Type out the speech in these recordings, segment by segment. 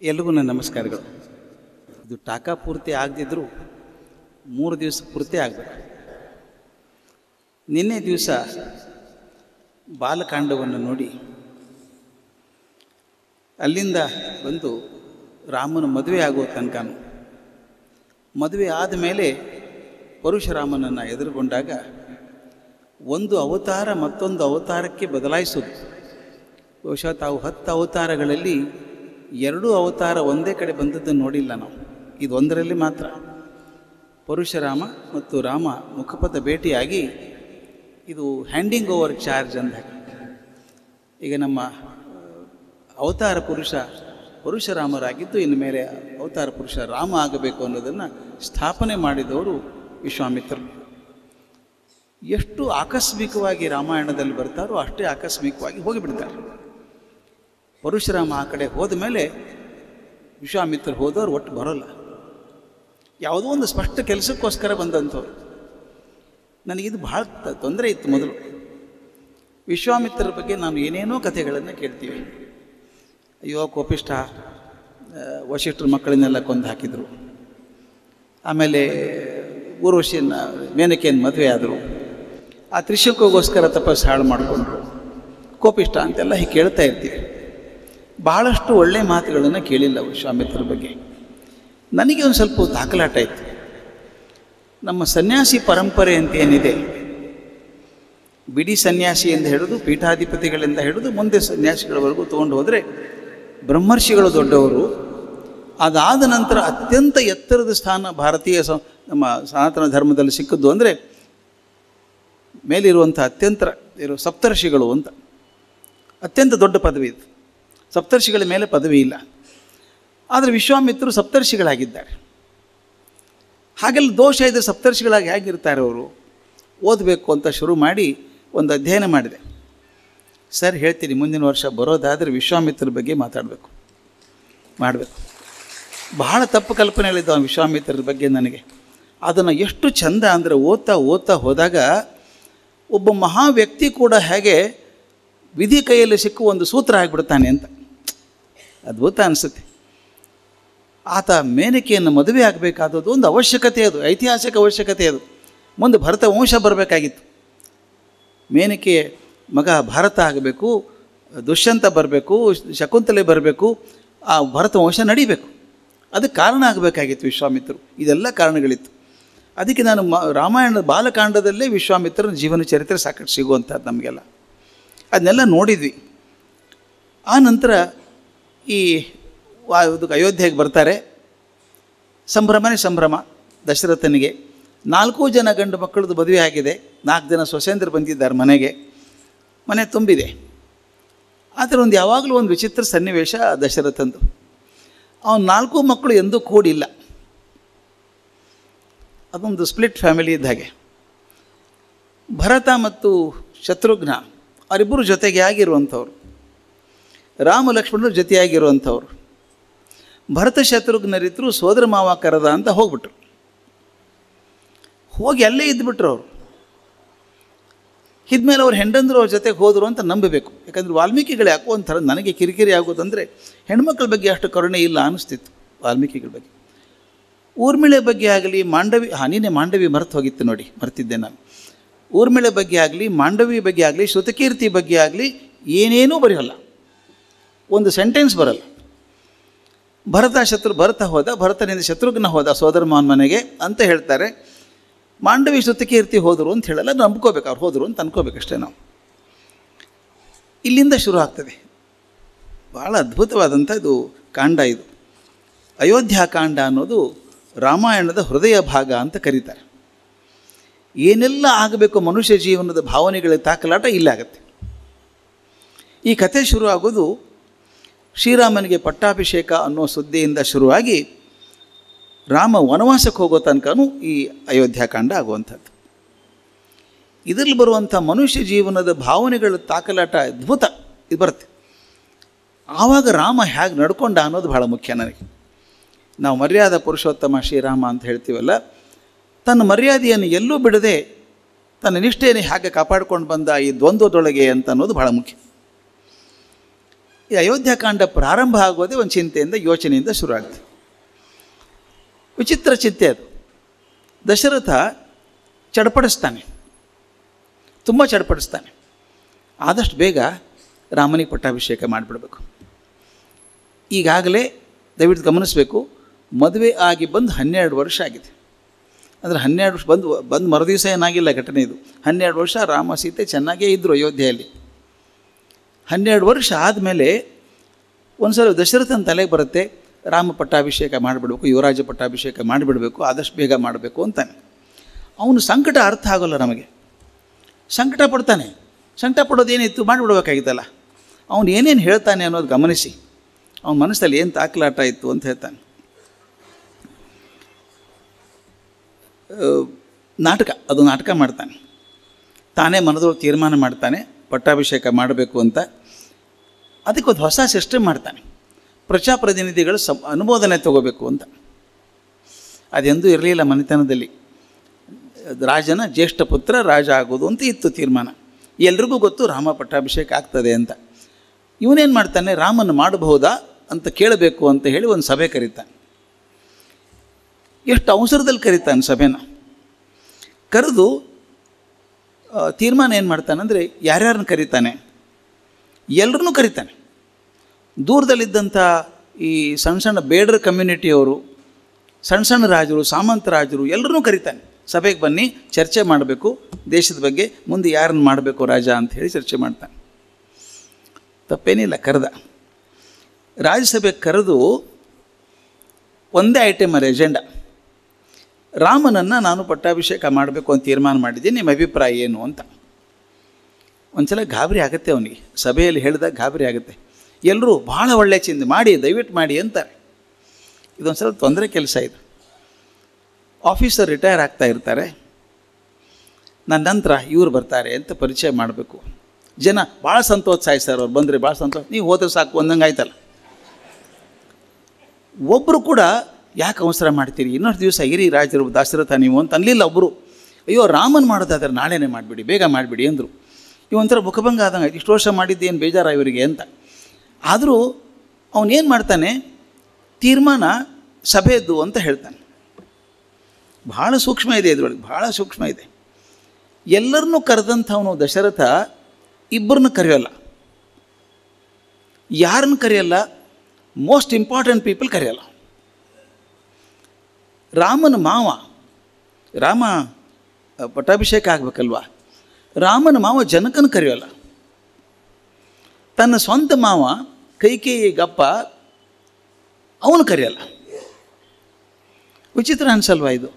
ಎಲ್ರಿಗೂ ನನ್ನ ನಮಸ್ಕಾರಗಳು. ಇದು ಟಾಕಾ ಪೂರ್ತಿ ಆಗದಿದ್ದರೂ 3 ದಿವಸ ಪೂರ್ತಿ ಆಗಬೇಕು. ನಿನ್ನೆ ದಿವಸ ಬಾಲಕಾಂಡವನ್ನು ನೋಡಿ ಅಲ್ಲಿಂದ ಬಂದು ರಾಮನ ಮದುವೆ ಆಗುವ ತನಕನೂ, ಮದುವೆ ಆದಮೇಲೆ ಪರಶುರಾಮನನ್ನು ಎದುರುಗೊಂಡಾಗ ಒಂದು ಅವತಾರ ಮತ್ತೊಂದು ಅವತಾರಕ್ಕೆ ಬದಲಾಯಿಸೋದು. ಬಹುಶಃ ತಾವು 10 ಅವತಾರಗಳಲ್ಲಿ 2 ಅವತಾರ ಒಂದೇ ಕಡೆ ಬಂದದ್ದನ್ನು ನೋಡಿಲ್ಲ ನಾವು. ಇದು ಒಂದರಲ್ಲಿ ಮಾತ್ರ ಪರಶುರಾಮ ಮತ್ತು ರಾಮ ಮುಖಪಥ ಭೇಟಿಯಾಗಿ ಇದು ಹ್ಯಾಂಡಿಂಗ್ ಓವರ್ ಚಾರ್ಜ್ ಅಂದ. ಈಗ ನಮ್ಮ ಅವತಾರ ಪುರುಷ ಪರಶುರಾಮರಾಗಿದ್ದು ಇನ್ನು ಮೇಲೆ ಅವತಾರ ಪುರುಷ ರಾಮ ಆಗಬೇಕು ಅನ್ನೋದನ್ನು ಸ್ಥಾಪನೆ ಮಾಡಿದವರು ವಿಶ್ವಾಮಿತ್ರರು. ಎಷ್ಟು ಆಕಸ್ಮಿಕವಾಗಿ ರಾಮಾಯಣದಲ್ಲಿ ಬರ್ತಾರೋ ಅಷ್ಟೇ ಆಕಸ್ಮಿಕವಾಗಿ ಹೋಗಿಬಿಡ್ತಾರೆ. ಪರಶುರಾಮ ಆ ಕಡೆ ಹೋದ ಮೇಲೆ ವಿಶ್ವಾಮಿತ್ರರು ಹೋದವರು ಒಟ್ಟು ಬರೋಲ್ಲ. ಯಾವುದೋ ಒಂದು ಸ್ಪಷ್ಟ ಕೆಲಸಕ್ಕೋಸ್ಕರ ಬಂದಂಥವ್ರು. ನನಗಿದು ಭಾಳ ತೊಂದರೆ ಇತ್ತು. ಮೊದಲು ವಿಶ್ವಾಮಿತ್ರರ ಬಗ್ಗೆ ನಾನು ಏನೇನೋ ಕಥೆಗಳನ್ನು ಕೇಳ್ತೀವಿ. ಅಯ್ಯೋ ಕೋಪಿಷ್ಠ, ವಶಿಷ್ಠರ ಮಕ್ಕಳನ್ನೆಲ್ಲ ಕೊಂದು ಹಾಕಿದರು, ಆಮೇಲೆ ಊರ್ವಶಿಯನ್ನು ಮೇನಕೆಯನ್ನು ಮದುವೆ ಆದರು, ಆ ತ್ರಿಶಂಕುಗೋಸ್ಕರ ತಪಸ್ಸು ಹಾಳು ಮಾಡಿಕೊಂಡ್ರು, ಕೋಪಿಷ್ಠ ಅಂತೆಲ್ಲ ಹೀಗೆ ಕೇಳ್ತಾ ಇರ್ತೀವಿ. ಬಹಳಷ್ಟು ಒಳ್ಳೆಯ ಮಾತುಗಳನ್ನು ಕೇಳಿಲ್ಲ ವಿಶ್ವಾಮಿತ್ರರ ಬಗ್ಗೆ. ನನಗೆ ಒಂದು ಸ್ವಲ್ಪ ದಾಖಲಾಟ ಇತ್ತು. ನಮ್ಮ ಸನ್ಯಾಸಿ ಪರಂಪರೆ ಅಂತ ಏನಿದೆ, ಬಿಡಿ ಸನ್ಯಾಸಿಯಿಂದ ಹಿಡಿದು ಪೀಠಾಧಿಪತಿಗಳಿಂದ ಹಿಡಿದು ಮುಂದೆ ಸನ್ಯಾಸಿಗಳವರೆಗೂ ತೊಗೊಂಡು ಹೋದರೆ ಬ್ರಹ್ಮರ್ಷಿಗಳು ದೊಡ್ಡವರು. ಅದಾದ ನಂತರ ಅತ್ಯಂತ ಎತ್ತರದ ಸ್ಥಾನ ಭಾರತೀಯ ನಮ್ಮ ಸನಾತನ ಧರ್ಮದಲ್ಲಿ ಸಿಕ್ಕಿದ್ದು ಅಂದರೆ ಮೇಲಿರುವಂಥ ಅತ್ಯಂತ ಸಪ್ತರ್ಷಿಗಳು ಅಂತ. ಅತ್ಯಂತ ದೊಡ್ಡ ಪದವಿ ಇದು. ಸಪ್ತರ್ಷಿಗಳ ಮೇಲೆ ಪದವಿ ಇಲ್ಲ. ಆದರೆ ವಿಶ್ವಾಮಿತ್ರರು ಸಪ್ತರ್ಷಿಗಳಾಗಿದ್ದಾರೆ. ಹಾಗೆಲ್ಲ ದೋಷ ಇದೆ. ಸಪ್ತರ್ಷಿಗಳಾಗಿ ಹೇಗಿರ್ತಾರೆ ಅವರು? ಓದಬೇಕು ಅಂತ ಶುರು ಮಾಡಿ ಒಂದು ಅಧ್ಯಯನ ಮಾಡಿದೆ. ಸರ್ ಹೇಳ್ತೀನಿ, ಮುಂದಿನ ವರ್ಷ ಬರೋದಾದರೆ ವಿಶ್ವಾಮಿತ್ರರ ಬಗ್ಗೆ ಮಾಡಬೇಕು. ಬಹಳ ತಪ್ಪು ಕಲ್ಪನೆಗಳಿದ್ದಾವೆ ವಿಶ್ವಾಮಿತ್ರರ ಬಗ್ಗೆ ನನಗೆ. ಅದನ್ನು ಎಷ್ಟು ಚಂದ ಅಂದರೆ ಓದ್ತಾ ಹೋದಾಗ ಒಬ್ಬ ಮಹಾ ವ್ಯಕ್ತಿ ಕೂಡ ಹೇಗೆ ವಿಧಿ ಕೈಯಲ್ಲಿ ಸಿಕ್ಕುವ ಒಂದು ಸೂತ್ರ ಆಗಿಬಿಡ್ತಾನೆ ಅಂತ ಅದ್ಭುತ ಅನಿಸುತ್ತೆ. ಆತ ಮೇನಕೆಯನ್ನು ಮದುವೆ ಆಗಬೇಕಾದದ್ದು ಒಂದು ಅವಶ್ಯಕತೆ, ಅದು ಐತಿಹಾಸಿಕ ಅವಶ್ಯಕತೆ. ಅದು ಮುಂದೆ ಭರತ ವಂಶ ಬರಬೇಕಾಗಿತ್ತು. ಮೇನಕೆ ಮಗ ಭಾರತ ಆಗಬೇಕು, ದುಷ್ಯಂತ ಬರಬೇಕು, ಶಕುಂತಲೆ ಬರಬೇಕು, ಆ ಭರತ ವಂಶ ನಡಿಬೇಕು. ಅದಕ್ಕೆ ಕಾರಣ ಆಗಬೇಕಾಗಿತ್ತು ವಿಶ್ವಾಮಿತ್ರರು. ಇದೆಲ್ಲ ಕಾರಣಗಳಿತ್ತು. ಅದಕ್ಕೆ ನಾನು ರಾಮಾಯಣದ ಬಾಲಕಾಂಡದಲ್ಲೇ ವಿಶ್ವಾಮಿತ್ರನ ಜೀವನ ಚರಿತ್ರೆ ಸಾಕಷ್ಟು ಸಿಗುವಂಥದ್ದು ನಮಗೆಲ್ಲ. ಅದನ್ನೆಲ್ಲ ನೋಡಿದ್ವಿ. ಆ ನಂತರ ಈ ಅಯೋಧ್ಯೆಗೆ ಬರ್ತಾರೆ. ಸಂಭ್ರಮನೇ ಸಂಭ್ರಮ ದಶರಥನಿಗೆ. 4 ಜನ ಗಂಡು ಮಕ್ಕಳದ್ದು ಮದುವೆ ಆಗಿದೆ, 4 ಜನ ಸೊಸೆಂದರು ಬಂದಿದ್ದಾರೆ ಮನೆಗೆ. ಮನೆ ತುಂಬಿದೆ. ಆದರೆ ಒಂದು ಯಾವಾಗಲೂ ಒಂದು ವಿಚಿತ್ರ ಸನ್ನಿವೇಶ ದಶರಥಂದು. ಅವನು 4 ಮಕ್ಕಳು ಎಂದೂ ಕೂಡಿಲ್ಲ. ಅದೊಂದು ಸ್ಪ್ಲಿಟ್ ಫ್ಯಾಮಿಲಿ ಇದ್ದ ಹಾಗೆ. ಭರತ ಮತ್ತು ಶತ್ರುಘ್ನ ಅವರಿಬ್ಬರು ಜೊತೆಗೆ ಆಗಿರುವಂಥವ್ರು. ರಾಮ ಲಕ್ಷ್ಮಣರು ಜೊತೆಯಾಗಿರುವಂಥವ್ರು. ಭರತ ಶತ್ರುಘ್ನರಿದ್ದರು. ಸೋದರ ಮಾವ ಕರೆದ ಅಂತ ಹೋಗ್ಬಿಟ್ರು. ಹೋಗಿ ಅಲ್ಲೇ ಇದ್ದುಬಿಟ್ರು ಅವರು. ಇದ್ಮೇಲೆ ಅವ್ರು ಹೆಂಡಂದ್ರು ಅವ್ರ ಜೊತೆಗೆ ಹೋದರು ಅಂತ ನಂಬಬೇಕು. ಯಾಕಂದರೆ ವಾಲ್ಮೀಕಿಗಳು ಯಾಕೋ ಒಂಥರ ನನಗೆ ಕಿರಿಕಿರಿ ಆಗೋದಂದರೆ ಹೆಣ್ಮಕ್ಳ ಬಗ್ಗೆ ಅಷ್ಟು ಕರುಣೆ ಇಲ್ಲ ಅನ್ನಿಸ್ತಿತ್ತು ವಾಲ್ಮೀಕಿಗಳ ಬಗ್ಗೆ. ಊರ್ಮಿಳೆ ಬಗ್ಗೆ ಆಗಲಿ, ನೀನೇ ಮಾಂಡವಿ ಮರೆತು ನೋಡಿ, ಮರ್ತಿದ್ದೆ ನಾನು. ಊರ್ಮಿಳೆ ಬಗ್ಗೆ ಆಗಲಿ, ಮಾಂಡವಿ ಬಗ್ಗೆ ಆಗಲಿ, ಶ್ರುತಕೀರ್ತಿ ಬಗ್ಗೆ ಆಗಲಿ ಏನೇನೂ ಬರೆಯಲ್ಲ. ಒಂದು ಸೆಂಟೆನ್ಸ್ ಬರಲ್ಲ. ಭರತ ಹೋದ, ಭರತನಿಂದ ಶತ್ರುಘ್ನ ಹೋದ ಸೋದರ ಮಾವನ ಮನೆಗೆ ಅಂತ ಹೇಳ್ತಾರೆ. ಮಾಂಡವಿ ಶ್ರುತಕೀರ್ತಿ ಹೋದರು ಅಂತ ಹೇಳಲ್ಲ, ನಂಬ್ಕೋಬೇಕು ಅವ್ರು ಹೋದರು ಅಂತ ಅನ್ಕೋಬೇಕಷ್ಟೇ ನಾವು. ಇಲ್ಲಿಂದ ಶುರು ಆಗ್ತದೆ. ಭಾಳ ಅದ್ಭುತವಾದಂಥ ಇದು ಕಾಂಡ. ಇದು ಅಯೋಧ್ಯಾಕಾಂಡ ಅನ್ನೋದು ರಾಮಾಯಣದ ಹೃದಯ ಭಾಗ ಅಂತ ಕರೀತಾರೆ. ಏನೆಲ್ಲ ಆಗಬೇಕು ಮನುಷ್ಯ ಜೀವನದ ಭಾವನೆಗಳ ತಾಕಲಾಟ ಇಲ್ಲಾಗತ್ತೆ. ಈ ಕಥೆ ಶುರುವಾಗೋದು ಶ್ರೀರಾಮನಿಗೆ ಪಟ್ಟಾಭಿಷೇಕ ಅನ್ನೋ ಸುದ್ದಿಯಿಂದ ಶುರುವಾಗಿ ರಾಮ ವನವಾಸಕ್ಕೆ ಹೋಗೋ ತನಕನೂ ಈ ಅಯೋಧ್ಯಾಕಾಂಡ ಆಗುವಂಥದ್ದು. ಇದರಲ್ಲಿ ಬರುವಂಥ ಮನುಷ್ಯ ಜೀವನದ ಭಾವನೆಗಳ ತಾಕಲಾಟ ಅದ್ಭುತ ಇದು ಬರುತ್ತೆ. ಆವಾಗ ರಾಮ ಹೇಗೆ ನಡ್ಕೊಂಡ ಅನ್ನೋದು ಭಾಳ ಮುಖ್ಯ ನನಗೆ. ನಾವು ಮರ್ಯಾದಾ ಪುರುಷೋತ್ತಮ ಶ್ರೀರಾಮ ಅಂತ ಹೇಳ್ತೀವಲ್ಲ, ತನ್ನ ಮರ್ಯಾದೆಯನ್ನು ಎಲ್ಲೂ ಬಿಡದೆ ತನ್ನ ನಿಷ್ಠೆಯನ್ನು ಹೇಗೆ ಕಾಪಾಡ್ಕೊಂಡು ಬಂದ ಈ ದ್ವಂದ್ವದೊಳಗೆ ಅಂತ ಅನ್ನೋದು ಭಾಳ ಮುಖ್ಯ. ಈ ಅಯೋಧ್ಯಕಾಂಡ ಪ್ರಾರಂಭ ಆಗೋದೇ ಒಂದು ಚಿಂತೆಯಿಂದ, ಯೋಚನೆಯಿಂದ ಶುರು ಆಗುತ್ತೆ. ವಿಚಿತ್ರ ಚಿಂತೆ ಅದು. ದಶರಥ ಚಡಪಡಿಸ್ತಾನೆ, ತುಂಬ ಚಡಪಡಿಸ್ತಾನೆ. ಆದಷ್ಟು ಬೇಗ ರಾಮನಿಗೆ ಪಟ್ಟಾಭಿಷೇಕ ಮಾಡಿಬಿಡ್ಬೇಕು. ಈಗಾಗಲೇ ದಯವಿಟ್ಟು ಗಮನಿಸಬೇಕು, ಮದುವೆ ಆಗಿ ಬಂದು 12 ವರ್ಷ ಆಗಿದೆ. ಅಂದರೆ 12 ವರ್ಷ ಬಂದು ಮರುದಿವಸ ಏನಾಗಿಲ್ಲ ಘಟನೆ ಇದು. 12 ವರ್ಷ ರಾಮ ಸೀತೆ ಚೆನ್ನಾಗೇ ಇದ್ದರು ಅಯೋಧ್ಯೆಯಲ್ಲಿ. 12 ವರ್ಷ ಆದಮೇಲೆ ಒಂದು ಸಲ ದಶರಥನ ತಲೆಗೆ ಬರುತ್ತೆ, ರಾಮ ಪಟ್ಟಾಭಿಷೇಕ ಮಾಡಿಬಿಡ್ಬೇಕು, ಯುವರಾಜ ಪಟ್ಟಾಭಿಷೇಕ ಮಾಡಿಬಿಡಬೇಕು, ಆದಷ್ಟು ಬೇಗ ಮಾಡಬೇಕು ಅಂತಾನೆ. ಅವನು ಸಂಕಟ ಅರ್ಥ ಆಗೋಲ್ಲ ನಮಗೆ. ಸಂಕಟ ಪಡ್ತಾನೆ. ಸಂಕಟ ಪಡೋದೇನಿತ್ತು, ಮಾಡಿಬಿಡ್ಬೇಕಾಗಿತ್ತಲ್ಲ. ಅವನು ಏನೇನು ಹೇಳ್ತಾನೆ ಅನ್ನೋದು ಗಮನಿಸಿ. ಅವನ ಮನಸ್ಸಲ್ಲಿ ಏನು ತಾಕಲಾಟ ಇತ್ತು ಅಂತ ಹೇಳ್ತಾನೆ. ಅದು ನಾಟಕ ಮಾಡ್ತಾನೆ. ತಾನೇ ಮನದೊಳಗೆ ತೀರ್ಮಾನ ಮಾಡ್ತಾನೆ ಪಟ್ಟಾಭಿಷೇಕ ಮಾಡಬೇಕು ಅಂತ. ಅದಕ್ಕೊಂದು ಹೊಸ ಸಿಸ್ಟಮ್ ಮಾಡ್ತಾನೆ. ಪ್ರಜಾಪ್ರತಿನಿಧಿಗಳು ಅನುಮೋದನೆ ತಗೋಬೇಕು ಅಂತ. ಅದೆಂದೂ ಇರಲಿಲ್ಲ ಮನೆತನದಲ್ಲಿ. ರಾಜನ ಜ್ಯೇಷ್ಠ ಪುತ್ರ ರಾಜ ಆಗೋದು ಅಂತ ಇತ್ತು ತೀರ್ಮಾನ. ಎಲ್ರಿಗೂ ಗೊತ್ತು ರಾಮ ಪಟ್ಟಾಭಿಷೇಕ ಆಗ್ತದೆ ಅಂತ. ಇವನೇನು ಮಾಡ್ತಾನೆ, ರಾಮನ ಮಾಡಬಹುದಾ ಅಂತ ಕೇಳಬೇಕು ಅಂತ ಹೇಳಿ ಒಂದು ಸಭೆ ಕರೀತಾನೆ. ಎಷ್ಟು ಅವಸರದಲ್ಲಿ ಕರೀತಾನೆ ಸಭೆನ. ಕರೆದು ತೀರ್ಮಾನ ಏನು ಮಾಡ್ತಾನಂದರೆ, ಯಾರ್ಯಾರನ್ನ ಕರೀತಾನೆ, ಎಲ್ಲರನ್ನೂ ಕರೀತಾನೆ. ದೂರದಲ್ಲಿದ್ದಂಥ ಈ ಸಣ್ಣ ಸಣ್ಣ ಬೇಡರ ಕಮ್ಯುನಿಟಿಯವರು, ಸಣ್ಣ ಸಣ್ಣ ರಾಜರು, ಸಾಮಂತ ರಾಜರು ಎಲ್ಲರನ್ನೂ ಕರೀತಾನೆ. ಸಭೆಗೆ ಬನ್ನಿ, ಚರ್ಚೆ ಮಾಡಬೇಕು ದೇಶದ ಬಗ್ಗೆ, ಮುಂದೆ ಯಾರನ್ನು ಮಾಡಬೇಕು ರಾಜ ಅಂತ ಹೇಳಿ ಚರ್ಚೆ ಮಾಡ್ತಾನೆ. ತಪ್ಪೇನಿಲ್ಲ, ಕರೆದ. ರಾಜ್ಯಸಭೆಗೆ ಕರೆದು ಒಂದೇ ಐಟಮ್ ಅದು ಎಜೆಂಡಾ. ರಾಮನನ್ನು ನಾನು ಪಟ್ಟಾಭಿಷೇಕ ಮಾಡಬೇಕು ಅಂತ ತೀರ್ಮಾನ ಮಾಡಿದ್ದೀನಿ, ನಿಮ್ಮ ಅಭಿಪ್ರಾಯ ಏನು ಅಂತ. ಒಂದ್ಸಲ ಗಾಬರಿ ಆಗುತ್ತೆ ಅವನಿಗೆ. ಸಭೆಯಲ್ಲಿ ಹೇಳಿದಾಗ ಗಾಬರಿ ಆಗುತ್ತೆ. ಎಲ್ಲರೂ ಭಾಳ ಒಳ್ಳೆ ಚಿಂತೆ ಮಾಡಿ, ದಯವಿಟ್ಟು ಮಾಡಿ ಅಂತಾರೆ. ಇದೊಂದು ಸಲ ತೊಂದರೆ ಕೆಲಸ ಇದು. ಆಫೀಸರ್ ರಿಟೈರ್ ಆಗ್ತಾ ಇರ್ತಾರೆ. ನನ್ನ ನಂತರ ಇವ್ರು ಬರ್ತಾರೆ ಅಂತ ಪರಿಚಯ ಮಾಡಬೇಕು. ಜನ ಭಾಳ ಸಂತೋಷ ಸರ್, ಅವ್ರು ಬಂದರೆ ಭಾಳ ಸಂತೋಷ, ನೀವು ಹೋದ್ರೆ ಸಾಕು ಒಂದಂಗೆ ಆಯ್ತಲ್ಲ. ಒಬ್ಬರು ಕೂಡ ಯಾಕೆ ಅವಸರ ಮಾಡ್ತೀರಿ, ಇನ್ನೊಂದು ದಿವಸ ಇರಿ ರಾಜರು ದಶರಥ ನೀವು ಅಂತ ಅನ್ಲಿಲ್ಲ ಒಬ್ಬರು. ಅಯ್ಯೋ ರಾಮನ್ ಮಾಡೋದಾದ್ರೆ ನಾಳೆನೇ ಮಾಡಿಬಿಡಿ, ಬೇಗ ಮಾಡಿಬಿಡಿ ಅಂದರು. ಇವೊಂಥರ ಮುಖಭಂಗ ಆದಂಗೆ, ಇಷ್ಟು ವರ್ಷ ಮಾಡಿದ್ದೇನು ಬೇಜಾರ ಇವರಿಗೆ ಅಂತ. ಆದರೂ ಅವನೇನು ಮಾಡ್ತಾನೆ, ತೀರ್ಮಾನ ಸಭೆಯದ್ದು ಅಂತ ಹೇಳ್ತಾನೆ. ಭಾಳ ಸೂಕ್ಷ್ಮ ಇದೆ ಇದರೊಳಗೆ, ಭಾಳ ಸೂಕ್ಷ್ಮ ಇದೆ. ಎಲ್ಲರನ್ನೂ ಕರೆದಂಥವನು ದಶರಥ ಇಬ್ಬರನ್ನ ಕರೆಯೋಲ್ಲ. ಯಾರನ್ನು ಕರೆಯಲ್ಲ, ಮೋಸ್ಟ್ ಇಂಪಾರ್ಟೆಂಟ್ ಪೀಪಲ್ ಕರೆಯಲ್ಲ. ರಾಮನ ಮಾವ, ರಾಮ ಪಟ್ಟಾಭಿಷೇಕ ಆಗಬೇಕಲ್ವ, ರಾಮನ ಮಾವ ಜನಕನ ಕರೆಯೋಲ್ಲ. ತನ್ನ ಸ್ವಂತ ಮಾವ ಕೈಕೇಯಿ ಗಪ್ಪ ಅವನು ಕರೆಯಲ್ಲ. ವಿಚಿತ್ರ ಅನ್ಸಲ್ವಾ ಇದು?